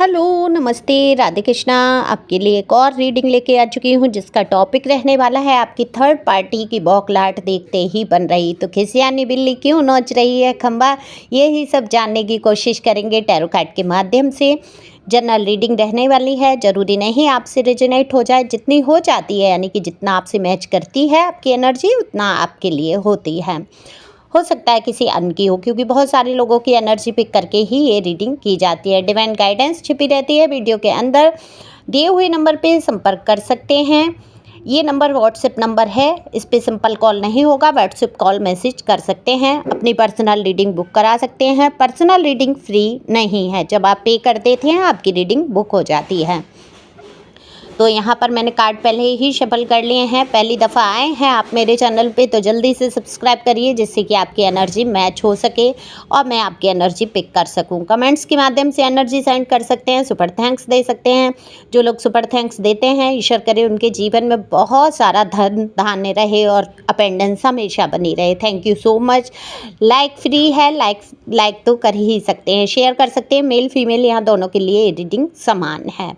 Hello, नमस्ते, राधे कृष्णा। आपके लिए एक और रीडिंग लेके आ चुकी हूँ जिसका टॉपिक रहने वाला है आपकी थर्ड पार्टी की बौखलाहट देखते ही बन रही तो खिसियानी बिल्ली क्यों नोच रही है खंबा। यही सब जानने की कोशिश करेंगे टैरो कार्ड के माध्यम से। जनरल रीडिंग रहने वाली है, ज़रूरी नहीं आपसे रेजोनेट हो जाए, जितनी हो जाती है यानी कि जितना आपसे मैच करती है आपकी एनर्जी उतना आपके लिए होती है। हो सकता है किसी अन्य की हो, क्योंकि बहुत सारे लोगों की एनर्जी पिक करके ही ये रीडिंग की जाती है। डिवाइन गाइडेंस छिपी रहती है वीडियो के अंदर। दिए हुए नंबर पे संपर्क कर सकते हैं। ये नंबर व्हाट्सएप नंबर है, इस पे सिंपल कॉल नहीं होगा, व्हाट्सएप कॉल मैसेज कर सकते हैं। अपनी पर्सनल रीडिंग बुक करा सकते हैं। पर्सनल रीडिंग फ्री नहीं है, जब आप पे कर देते हैं आपकी रीडिंग बुक हो जाती है। तो यहाँ पर मैंने कार्ड पहले ही शफल कर लिए हैं। पहली दफ़ा आए हैं आप मेरे चैनल पे तो जल्दी से सब्सक्राइब करिए, जिससे कि आपकी एनर्जी मैच हो सके और मैं आपकी एनर्जी पिक कर सकूं। कमेंट्स के माध्यम से एनर्जी सेंड कर सकते हैं, सुपर थैंक्स दे सकते हैं। जो लोग सुपर थैंक्स देते हैं, ईश्वर करे उनके जीवन में बहुत सारा धन धान्य रहे और अपेंडेंस हमेशा बनी रहे। Thank you so much. Like free है, लाइक तो कर ही सकते हैं, शेयर कर सकते हैं। मेल फीमेल यहाँ दोनों के लिए रीडिंग समान है।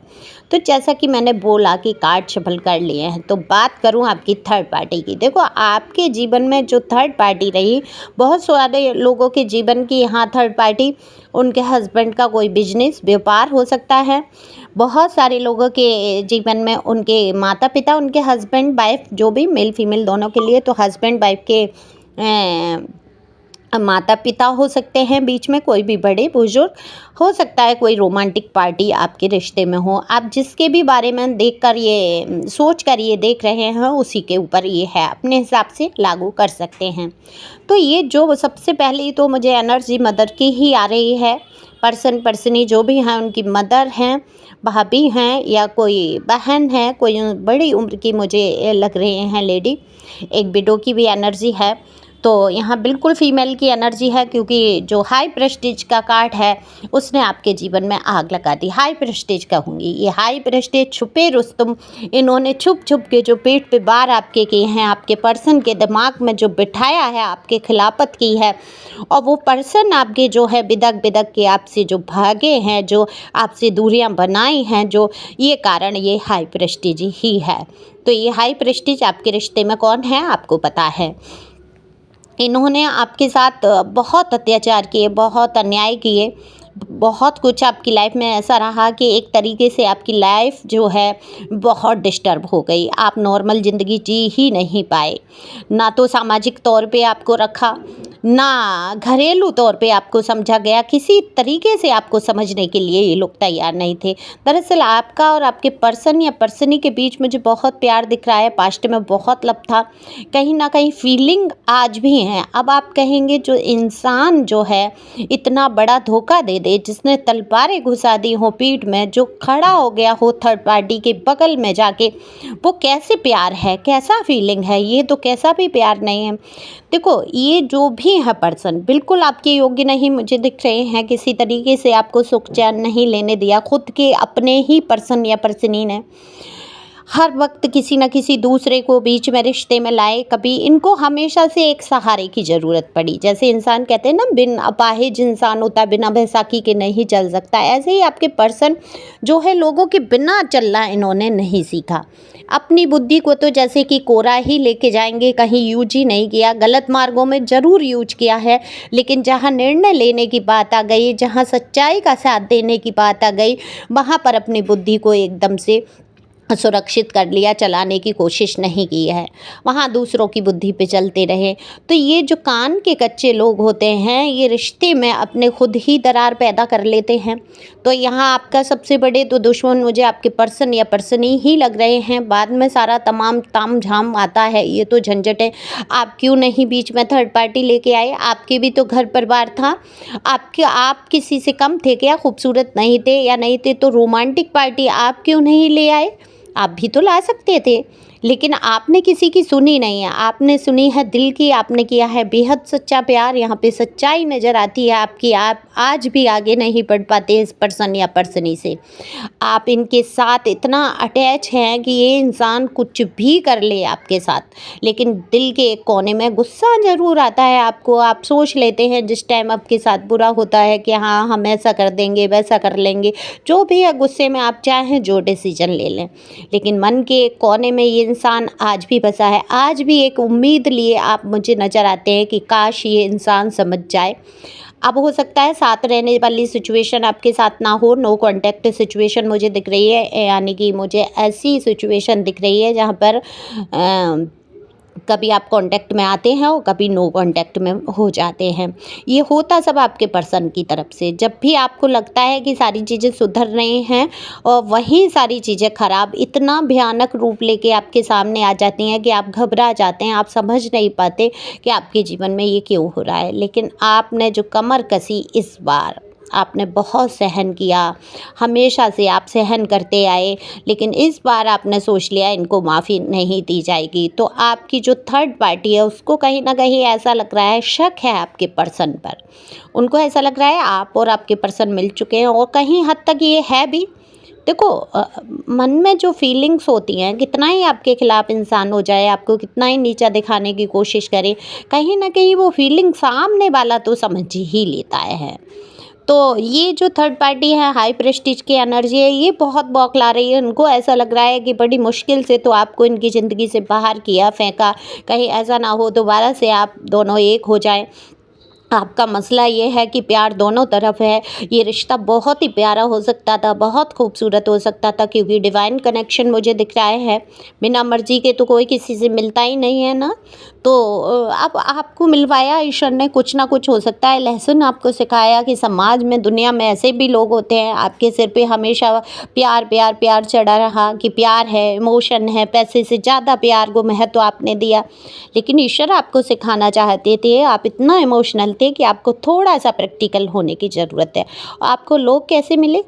तो जैसा कि मैंने बोला कि कार्ड शफल कर लिए हैं, तो बात करूं आपकी थर्ड पार्टी की। देखो, आपके जीवन में जो थर्ड पार्टी रही, बहुत सारे लोगों के जीवन की यहाँ थर्ड पार्टी उनके हस्बैंड का कोई बिजनेस व्यापार हो सकता है। बहुत सारे लोगों के जीवन में उनके माता पिता, उनके हस्बैंड वाइफ, जो भी मेल फीमेल दोनों के लिए, तो हस्बैंड वाइफ के माता पिता हो सकते हैं, बीच में कोई भी बड़े बुजुर्ग हो सकता है। कोई रोमांटिक पार्टी आपके रिश्ते में हो। आप जिसके भी बारे में देखकर ये सोच कर ये देख रहे हैं, उसी के ऊपर ये है, अपने हिसाब से लागू कर सकते हैं। तो ये जो सबसे पहले तो मुझे एनर्जी मदर की ही आ रही है। पर्सनी जो भी हैं, उनकी मदर हैं, भाभी हैं या कोई बहन है, कोई बड़ी उम्र की मुझे लग रहे हैं लेडी। एक विडो की भी एनर्जी है। तो यहाँ बिल्कुल फीमेल की एनर्जी है, क्योंकि जो हाई प्रेस्टीज का कार्ड है उसने आपके जीवन में आग लगा दी। हाई प्रेस्टीज कहूँगी, ये हाई प्रेस्टीज, छुपे रुस्तम, इन्होंने छुप छुप के जो पेट पे बार आपके किए हैं, आपके पर्सन के दिमाग में जो बिठाया है, आपके खिलाफत की है, और वो पर्सन आपके जो है बिदक बिदक के आपसे जो भागे हैं, जो आपसे दूरियां बनाई हैं, जो ये कारण ये हाई प्रेस्टीज ही है। तो ये हाई प्रेस्टीज आपके रिश्ते में कौन है आपको पता है। इन्होंने आपके साथ बहुत अत्याचार किए, बहुत अन्याय किए, बहुत कुछ आपकी लाइफ में ऐसा रहा कि एक तरीके से आपकी लाइफ जो है बहुत डिस्टर्ब हो गई। आप नॉर्मल ज़िंदगी जी ही नहीं पाए। ना तो सामाजिक तौर पे आपको रखा, ना घरेलू तौर पे आपको समझा गया। किसी तरीके से आपको समझने के लिए ये लोग तैयार नहीं थे। दरअसल आपका और आपके पर्सन या पर्सनी के बीच मुझे बहुत प्यार दिख रहा है। पास्ट में बहुत लव था, कहीं ना कहीं फीलिंग आज भी है। अब आप कहेंगे जो इंसान जो है इतना बड़ा धोखा दे दे, जिसने तलवारें घुसा दी हो पीठ में, जो खड़ा हो गया हो थर्ड पार्टी के बगल में जाके, वो कैसे प्यार है, कैसा फीलिंग है, ये तो कैसा भी प्यार नहीं है। देखो, ये जो भी है पर्सन बिल्कुल आपके योग्य नहीं मुझे दिख रहे हैं। किसी तरीके से आपको सुख चैन नहीं लेने दिया। खुद के अपने ही पर्सन या पर्सनी ने हर वक्त किसी न किसी दूसरे को बीच में रिश्ते में लाए। कभी इनको हमेशा से एक सहारे की ज़रूरत पड़ी। जैसे इंसान कहते हैं ना, बिन अपाहिज इंसान होता है, बिना बैसाखी के नहीं चल सकता। ऐसे ही आपके पर्सन जो है लोगों के बिना चलना इन्होंने नहीं सीखा। अपनी बुद्धि को तो जैसे कि कोरा ही लेके जाएंगे, कहीं यूज ही नहीं किया। गलत मार्गों में ज़रूर यूज किया है, लेकिन जहाँ निर्णय लेने की बात आ गई, जहाँ सच्चाई का साथ देने की बात आ गई, वहाँ पर अपनी बुद्धि को एकदम से सुरक्षित कर लिया, चलाने की कोशिश नहीं की है। वहाँ दूसरों की बुद्धि पे चलते रहे। तो ये जो कान के कच्चे लोग होते हैं, ये रिश्ते में अपने खुद ही दरार पैदा कर लेते हैं। तो यहाँ आपका सबसे बड़े तो दुश्मन मुझे आपके पर्सन या पर्सनी ही लग रहे हैं। बाद में सारा तमाम ताम झाम आता है, ये तो झंझट है। आप क्यों नहीं बीच में थर्ड पार्टी लेके आए? आपके भी तो घर परिवार था। आप किसी से कम थे क्या? खूबसूरत नहीं थे या नहीं थे तो रोमांटिक पार्टी आप क्यों नहीं ले आए? आप भी तो ला सकते थे, लेकिन आपने किसी की सुनी नहीं है, आपने सुनी है दिल की, आपने किया है बेहद सच्चा प्यार। यहाँ पे सच्चाई नज़र आती है आपकी। आप आज भी आगे नहीं बढ़ पाते इस पर्सन या पर्सनी से। आप इनके साथ इतना अटैच हैं कि ये इंसान कुछ भी कर ले आपके साथ, लेकिन दिल के एक कोने में गुस्सा ज़रूर आता है आपको। आप सोच लेते हैं जिस टाइम आपके साथ बुरा होता है कि हाँ, हम ऐसा कर देंगे, वैसा कर लेंगे, जो भी है गुस्से में आप चाहें जो डिसीजन ले लें, लेकिन मन के एक कोने में ये इंसान आज भी बसा है। आज भी एक उम्मीद लिए आप मुझे नज़र आते हैं कि काश ये इंसान समझ जाए। अब हो सकता है साथ रहने वाली सिचुएशन आपके साथ ना हो, नो कॉन्टैक्ट सिचुएशन मुझे दिख रही है, यानी कि मुझे ऐसी सिचुएशन दिख रही है जहाँ पर कभी आप कांटेक्ट में आते हैं और कभी नो कांटेक्ट में हो जाते हैं। ये होता सब आपके पर्सन की तरफ से। जब भी आपको लगता है कि सारी चीज़ें सुधर रही हैं और वही सारी चीज़ें ख़राब इतना भयानक रूप लेके आपके सामने आ जाती हैं कि आप घबरा जाते हैं, आप समझ नहीं पाते कि आपके जीवन में ये क्यों हो रहा है। लेकिन आपने जो कमर कसी इस बार, आपने बहुत सहन किया, हमेशा से आप सहन करते आए, लेकिन इस बार आपने सोच लिया इनको माफ़ी नहीं दी जाएगी। तो आपकी जो थर्ड पार्टी है उसको कहीं ना कहीं ऐसा लग रहा है, शक है आपके पर्सन पर। उनको ऐसा लग रहा है आप और आपके पर्सन मिल चुके हैं, और कहीं हद तक ये है भी। देखो, मन में जो फीलिंग्स होती हैं, कितना ही आपके खिलाफ इंसान हो जाए, आपको कितना ही नीचा दिखाने की कोशिश करे, कहीं ना कहीं वो फीलिंग सामने वाला तो समझ ही लेता है। तो ये जो थर्ड पार्टी है, हाई प्रेस्टीज की एनर्जी है, ये बहुत बौखला रही है। उनको ऐसा लग रहा है कि बड़ी मुश्किल से तो आपको इनकी ज़िंदगी से बाहर किया, फेंका, कहीं ऐसा ना हो दोबारा से आप दोनों एक हो जाएं। आपका मसला ये है कि प्यार दोनों तरफ है। ये रिश्ता बहुत ही प्यारा हो सकता था, बहुत खूबसूरत हो सकता था, क्योंकि डिवाइन कनेक्शन मुझे दिख रहा है। बिना मर्जी के तो कोई किसी से मिलता ही नहीं है ना। तो अब आपको मिलवाया ईश्वर ने, कुछ ना कुछ हो सकता है लेसन आपको सिखाया कि समाज में, दुनिया में ऐसे भी लोग होते हैं। आपके सिर पे हमेशा प्यार प्यार प्यार चढ़ा रहा कि प्यार है, इमोशन है, पैसे से ज़्यादा प्यार को महत्व आपने दिया। लेकिन ईश्वर आपको सिखाना चाहते थे, आप इतना इमोशनल थे कि आपको थोड़ा सा प्रैक्टिकल होने की ज़रूरत है। आपको लोग कैसे मिले?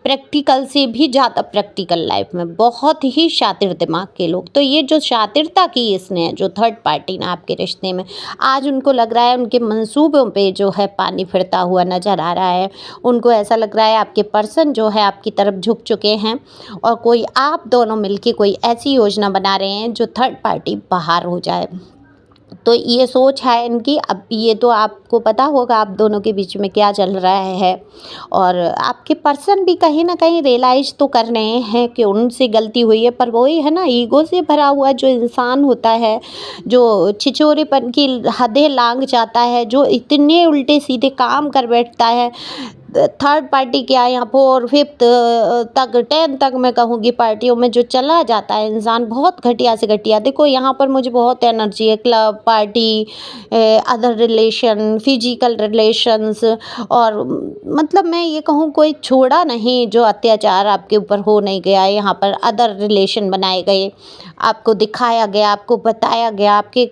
प्रैक्टिकल से भी ज़्यादा प्रैक्टिकल लाइफ में, बहुत ही शातिर दिमाग के लोग। तो ये जो शातिरता की इसने, जो थर्ड पार्टी ने आपके रिश्ते में, आज उनको लग रहा है उनके मंसूबों पे जो है पानी फिरता हुआ नज़र आ रहा है। उनको ऐसा लग रहा है आपके पर्सन जो है आपकी तरफ झुक चुके हैं, और कोई आप दोनों मिलके कोई ऐसी योजना बना रहे हैं जो थर्ड पार्टी बाहर हो जाए। तो ये सोच है इनकी। अब ये तो आपको पता होगा आप दोनों के बीच में क्या चल रहा है, और आपके पर्सन भी कहीं ना कहीं रियलाइज़ तो कर रहे हैं कि उनसे गलती हुई है, पर वही है ना, ईगो से भरा हुआ जो इंसान होता है, जो छिछोरेपन की हदें लांघ जाता है, जो इतने उल्टे सीधे काम कर बैठता है। थर्ड पार्टी क्या, यहाँ फोर फिफ्थ तक, 10 तक मैं कहूँगी पार्टियों में जो चला जाता है इंसान, बहुत घटिया से घटिया। देखो यहाँ पर मुझे बहुत एनर्जी है, club, party, other relation, physical relations, और मतलब मैं ये कहूँ कोई छोड़ा नहीं जो अत्याचार आपके ऊपर हो नहीं गया। यहाँ पर अदर रिलेशन बनाए गए, आपको दिखाया गया, आपको बताया गया, आपके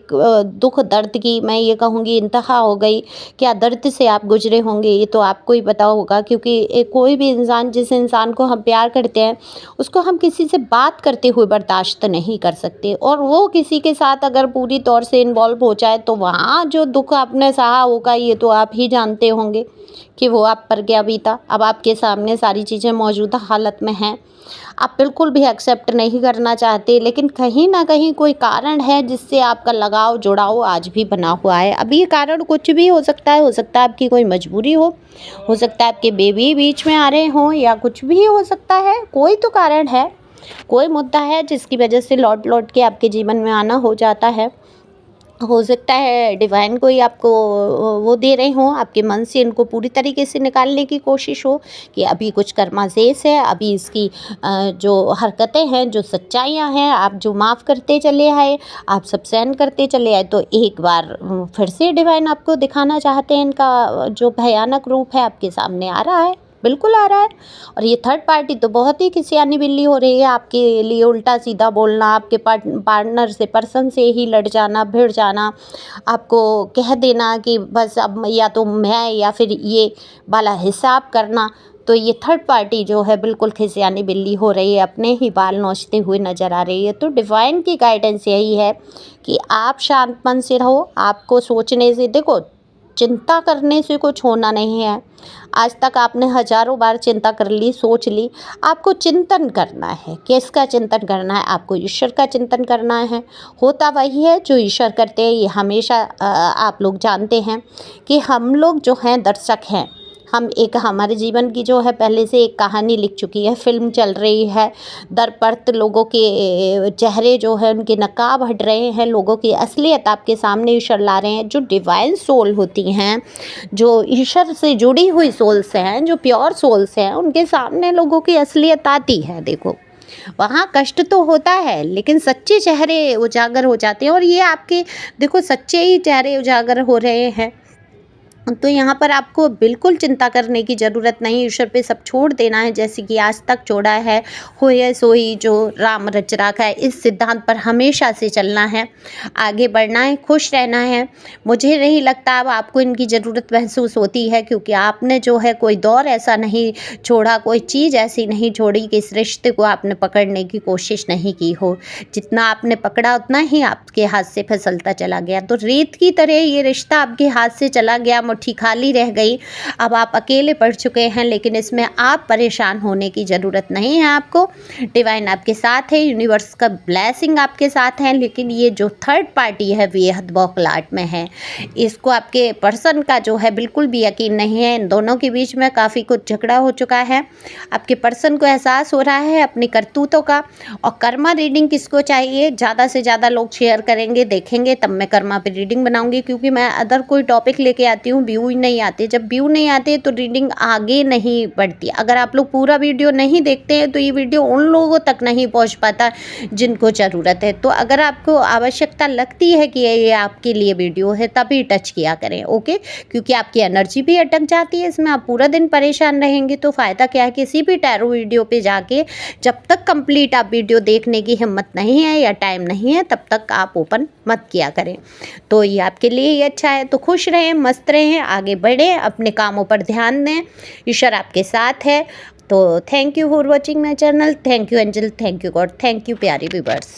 दुख दर्द की मैं ये कहूँगी इंतहा हो गई। क्या दर्द से आप गुजरे होंगे ये तो आपको ही पता होगा, क्योंकि कोई भी इंसान, जिस इंसान को हम प्यार करते हैं उसको हम किसी से बात करते हुए बर्दाश्त नहीं कर सकते, और वो किसी के साथ अगर पूरी तौर से इन्वॉल्व हो जाए तो वहाँ जो दुख आपने सहा होगा ये तो आप ही जानते होंगे कि वो आप पर क्या बीता। अब आपके सामने सारी चीज़ें मौजूदा हालत में हैं, आप बिल्कुल भी एक्सेप्ट नहीं करना चाहते, लेकिन कहीं ना कहीं कोई कारण है जिससे आपका लगाव जुड़ाव आज भी बना हुआ है। अब ये कारण कुछ भी हो सकता है, आपकी कोई मजबूरी हो सकता है आपके बेबी बीच में आ रहे हों, या कुछ भी हो सकता है। कोई तो कारण है, कोई मुद्दा है जिसकी वजह से लौट लौट के आपके जीवन में आना हो जाता है। हो सकता है डिवाइन कोई आपको वो दे रहे हों, आपके मन से इनको पूरी तरीके से निकालने की कोशिश हो कि अभी कुछ कर्मा शेष है, अभी इसकी जो हरकतें हैं, जो सच्चाइयाँ हैं, आप जो माफ़ करते चले आए, आप सब सहन करते चले आए, तो एक बार फिर से डिवाइन आपको दिखाना चाहते हैं। इनका जो भयानक रूप है आपके सामने आ रहा है, बिल्कुल आ रहा है। और ये थर्ड पार्टी तो बहुत ही खिसियानी बिल्ली हो रही है आपके लिए, उल्टा सीधा बोलना, आपके पार्टनर से, पर्सन से ही लड़ जाना, भिड़ जाना, आपको कह देना कि बस अब या तो मैं या फिर ये वाला हिसाब करना। तो ये थर्ड पार्टी जो है बिल्कुल खिसियानी बिल्ली हो रही है, अपने ही बाल नोचते हुए नज़र आ रही है। तो डिवाइन की गाइडेंस यही है कि आप शांत मन से रहो। आपको सोचने से, देखो चिंता करने से कुछ होना नहीं है। आज तक आपने हज़ारों बार चिंता कर ली, सोच ली। आपको चिंतन करना है। किसका चिंतन करना है? आपको ईश्वर का चिंतन करना है। होता वही है जो ईश्वर करते हैं। ये हमेशा आप लोग जानते हैं कि हम लोग जो हैं दर्शक हैं। हम एक, हमारे जीवन की जो है पहले से एक कहानी लिख चुकी है, फिल्म चल रही है। दर परत लोगों के चेहरे जो है उनके नकाब हट रहे हैं, लोगों की असलियत आपके सामने ईश्वर ला रहे हैं। जो डिवाइन सोल होती हैं, जो ईश्वर से जुड़ी हुई सोल्स हैं, जो प्योर सोल्स हैं, उनके सामने लोगों की असलियत आती है। देखो वहाँ कष्ट तो होता है, लेकिन सच्चे चेहरे उजागर हो जाते हैं। और ये आपके देखो सच्चे ही चेहरे उजागर हो रहे हैं। तो यहाँ पर आपको बिल्कुल चिंता करने की ज़रूरत नहीं। ईश्वर पे सब छोड़ देना है, जैसे कि आज तक छोड़ा है। होए सोई जो राम रच राखा है, इस सिद्धांत पर हमेशा से चलना है, आगे बढ़ना है, खुश रहना है। मुझे नहीं लगता अब आपको इनकी ज़रूरत महसूस होती है, क्योंकि आपने जो है कोई दौर ऐसा नहीं छोड़ा, कोई चीज़ ऐसी नहीं छोड़ी कि इस रिश्ते को आपने पकड़ने की कोशिश नहीं की हो। जितना आपने पकड़ा उतना ही आपके हाथ से फिसलता चला गया। तो रेत की तरह ये रिश्ता आपके हाथ से चला गया, मुट्ठी खाली रह गई। अब आप अकेले पड़ चुके हैं, लेकिन इसमें आप परेशान होने की ज़रूरत नहीं है। आपको डिवाइन आपके साथ है, यूनिवर्स का ब्लेसिंग आपके साथ है। लेकिन ये जो थर्ड पार्टी है बेहद बौखलाहट में है। इसको आपके पर्सन का जो है बिल्कुल भी यकीन नहीं है। इन दोनों के बीच में काफ़ी कुछ झगड़ा हो चुका है। आपके पर्सन को एहसास हो रहा है अपनी करतूतों का। और कर्मा रीडिंग किसको चाहिए? ज़्यादा से ज़्यादा लोग शेयर करेंगे, देखेंगे, तब मैं कर्मा पे रीडिंग बनाऊंगी। क्योंकि मैं अदर कोई टॉपिक लेके आती हूँ, व्यू ही नहीं आते। जब व्यू नहीं आते तो रीडिंग आगे नहीं बढ़ती। अगर आप लोग पूरा वीडियो नहीं देखते हैं तो ये वीडियो उन लोगों तक नहीं पहुंच पाता जिनको ज़रूरत है। तो अगर आपको आवश्यकता लगती है कि ये आपके लिए वीडियो है, तभी टच किया करें, ओके। क्योंकि आपकी एनर्जी भी अटक जाती है इसमें। आप पूरा दिन परेशान रहेंगे तो फ़ायदा क्या है? किसी भी टैरो वीडियो पे जाके जब तक कंप्लीट आप वीडियो देखने की हिम्मत नहीं है या टाइम नहीं है, तब तक आप ओपन मत किया करें। तो ये आपके लिए ही अच्छा है। तो खुश रहें, मस्त रहें, आगे बढ़ें, अपने कामों पर ध्यान दें। ईश्वर आपके साथ है। तो thank you for watching my channel. Thank you angel, thank you God, thank you प्यारे व्यूअर्स।